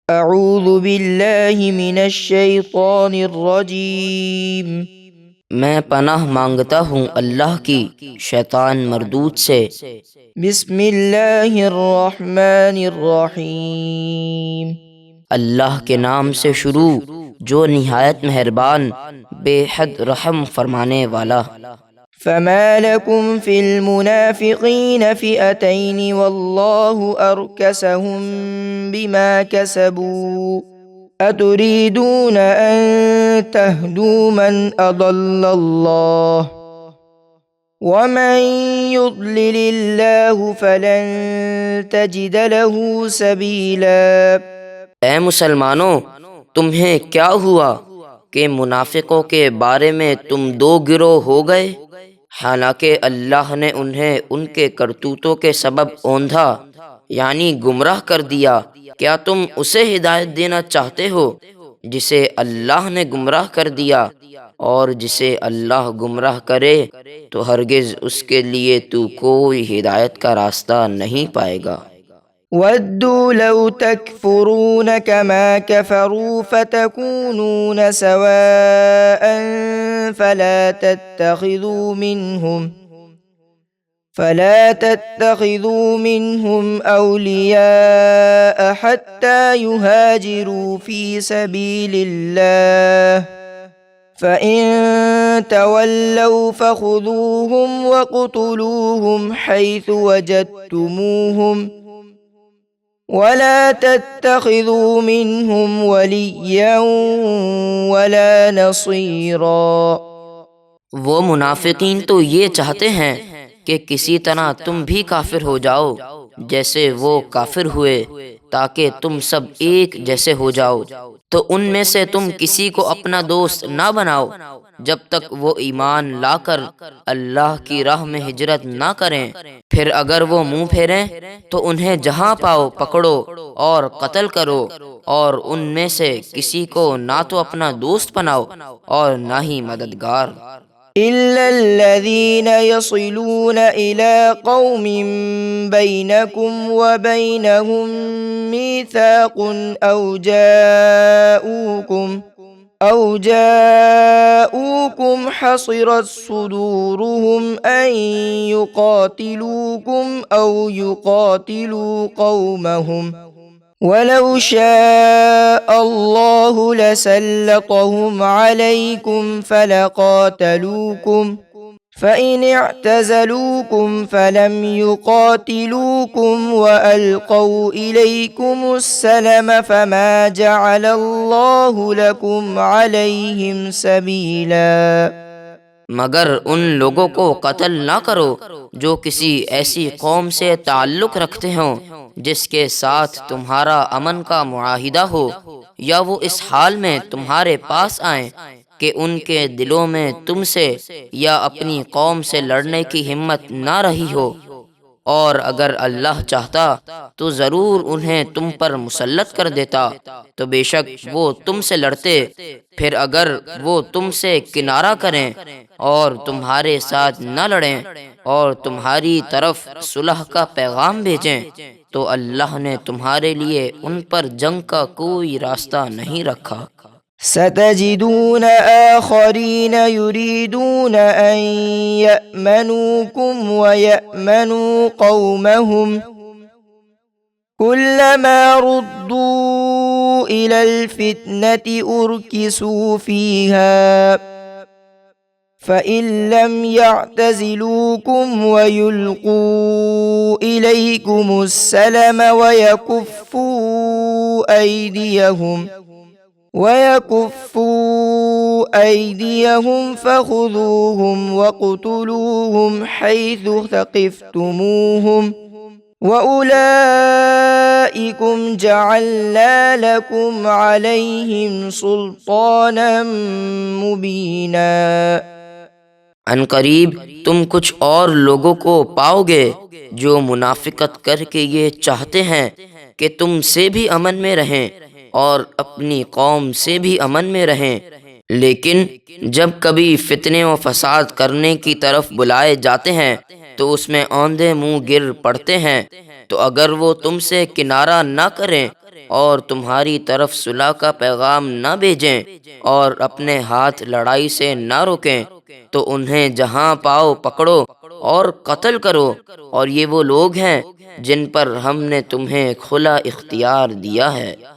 अऊज़ु बिल्लाहि मिनश शैतानिर रजीम। मैं पनाह मांगता हूँ अल्लाह की शैतान मरदूद से। बिस्मिल्लाहिर रहमानिर रहीम। अल्लाह के नाम से शुरू जो निहायत मेहरबान बेहद रहम फरमाने वाला। फमा लकुम फिल मुनाफिकीन फ़िअतैन वल्लाहु अरकसहुम बिमा कसबू अतुरीदून अन तहदू मन अदल्लल्लाह वमन युद्लिलिल्लाहु फलन तजिद लहू सबीला। ए मुसलमानों, तुम्हें क्या हुआ कि मुनाफिकों के बारे में तुम दो गिरोह हो गए, हालांकि अल्लाह ने उन्हें उनके करतूतों के सबब औंधा यानी गुमराह कर दिया। क्या तुम उसे हिदायत देना चाहते हो जिसे अल्लाह ने गुमराह कर दिया? और जिसे अल्लाह गुमराह करे तो हरगिज उसके लिए तू कोई हिदायत का रास्ता नहीं पाएगा। वद्दू लौ तकफुरून कमा कफरू फतकूनून सवाअन फला तत्तखिदू मिनहुम औलिया हत्ता युहाजिरू फी सबीलिल्लाह फ़इन तवल्लौ फ़ख़ुज़ूहुम वक़्तुलूहुम हैसु वजदतुमूहुम वला तत्तखिदू मिनहुम वलिय्यन वला नसीरा। वो मुनाफिकीन तो ये चाहते हैं कि किसी तरह तुम भी काफिर हो जाओ जैसे वो काफिर हुए, ताकि तुम सब एक जैसे हो जाओ। तो उनमें से तुम किसी को अपना दोस्त ना बनाओ जब तक वो ईमान लाकर अल्लाह की राह में हिजरत ना करें। फिर अगर वो मुंह फेरें तो उन्हें जहां पाओ पकड़ो और कत्ल करो, और उनमें से किसी को ना तो अपना दोस्त बनाओ और ना ही मददगार। इल्लल्लज़ीन यसिलून इला क़ौमिन बैनकुम व बैनहुम मीसाक़ुन औ जाऊकुम हसिरत सुदूरुहुम अन युक़ातिलूकुम औ युक़ातिलू क़ौमहुम वलौ शाअल्लाहु लसल्लतहुम अलैकुम फलक़ातलूकुम फ़इन अअ्तज़लूकुम फ़लम युक़ातिलूकुम वअल्क़ौ इलैकुमुस्सलम फ़मा जअलल्लाहु लकुम अलैहिम सबीला। मगर उन लोगों को कत्ल ना करो जो किसी ऐसी कौम से ताल्लुक़ रखते हों जिसके साथ तुम्हारा अमन का मुआहिदा हो, या वो इस हाल में तुम्हारे पास आए कि उनके दिलों में तुमसे या अपनी कौम से लड़ने की हिम्मत ना रही हो। और अगर अल्लाह चाहता तो ज़रूर उन्हें तुम पर मुसल्लत कर देता, तो बेशक वो तुमसे लड़ते। फिर अगर वो तुमसे किनारा करें और तुम्हारे साथ न लड़ें और तुम्हारी तरफ सुलह का पैगाम भेजें, तो अल्लाह ने तुम्हारे लिए उन पर जंग का कोई रास्ता नहीं रखा। सतजिदून आखरीन युरीदून अन यअमनूकुम व यअमनू कौमहुम कुल्लमा रुद्दू इलल फितनति उर्किसू फीहा फ़इन लम यअ्तज़िलूकुम व युल्क़ू इलैकुमुस्सलम वयकुफ़्फ़ू ऐदियहुम फ़ख़ुज़ूहुम वक़्तुलूहुम हैसु थक़िफ़्तुमूहुम वउलाइकुम जअलना लकुम अलैहिम सुल्तानम मुबीना। अनकरीब तुम कुछ और लोगों को पाओगे जो मुनाफिकत करके ये चाहते हैं कि तुमसे भी अमन में रहें और अपनी कौम से भी अमन में रहें, लेकिन जब कभी फितने व फसाद करने की तरफ बुलाए जाते हैं तो उसमें औंधे मुंह गिर पड़ते हैं। तो अगर वो तुमसे किनारा न करें और तुम्हारी तरफ सुलह का पैगाम न भेजें और अपने हाथ लड़ाई से न रोकें, तो उन्हें जहाँ पाओ पकड़ो और कत्ल करो। और ये वो लोग हैं जिन पर हमने तुम्हें खुला इख्तियार दिया है।